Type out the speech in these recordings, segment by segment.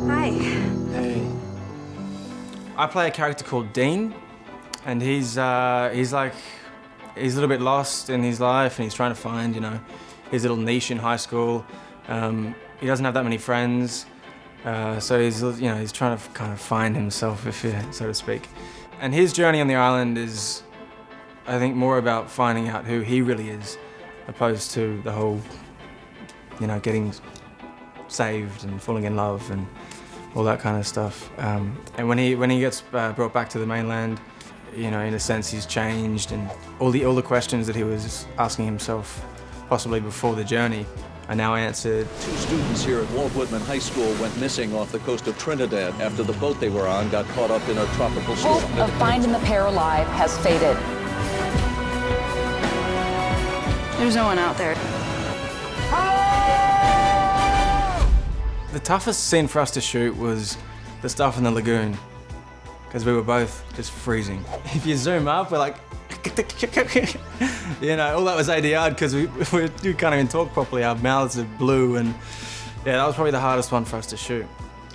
Hi. Hey. I play a character called Dean, and he's a little bit lost in his life, and he's trying to find, his little niche in high school. He doesn't have that many friends, so he's trying to kind of find himself, so to speak. And his journey on the island is, I think, more about finding out who he really is, opposed to the whole, getting saved and falling in love and all that kind of stuff. And when he gets brought back to the mainland, in a sense he's changed, and all the questions that he was asking himself possibly before the journey are now answered. 2 students here at Walt Whitman High School went missing off the coast of Trinidad after the boat they were on got caught up in a tropical storm. Hope of finding the pair alive has faded. There's no one out there. The toughest scene for us to shoot was the stuff in the lagoon, because we were both just freezing. If you zoom up, we're like, all that was ADR'd because we can't even talk properly. Our mouths are blue, and yeah, that was probably the hardest one for us to shoot.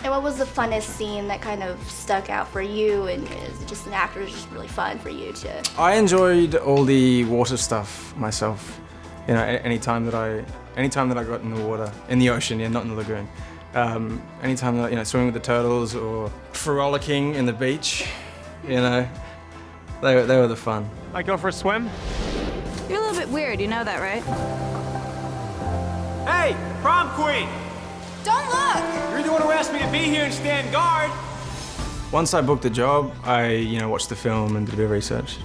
And what was the funnest scene that kind of stuck out for you, and is it just an actor, is just really fun for you to? I enjoyed all the water stuff myself. Anytime that I got in the water, in the ocean, not in the lagoon. Anytime that swimming with the turtles or frolicking in the beach, they were the fun. Might go for a swim? You're a little bit weird, you know that, right? Hey, prom queen! Don't look! You're the one who asked me to be here and stand guard. Once I booked the job, I watched the film and did a bit of research.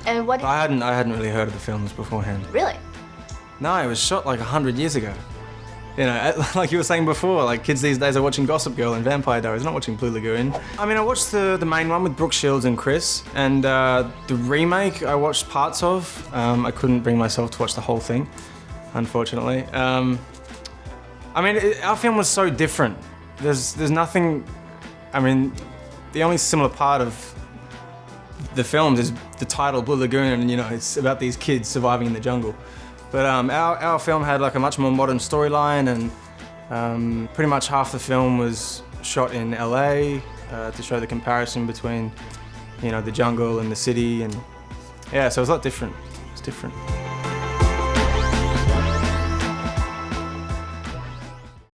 And what? I hadn't really heard of the films beforehand. Really? No, it was shot like 100 years ago. Like you were saying before, like kids these days are watching Gossip Girl and Vampire Diaries, not watching Blue Lagoon. I mean, I watched the main one with Brooke Shields and Chris, and the remake I watched parts of. I couldn't bring myself to watch the whole thing, unfortunately. Our film was so different. There's nothing. The only similar part of the films is the title Blue Lagoon, and it's about these kids surviving in the jungle. But our film had like a much more modern storyline, and pretty much half the film was shot in LA to show the comparison between, the jungle and the city, and yeah, so it was a lot different. It's different.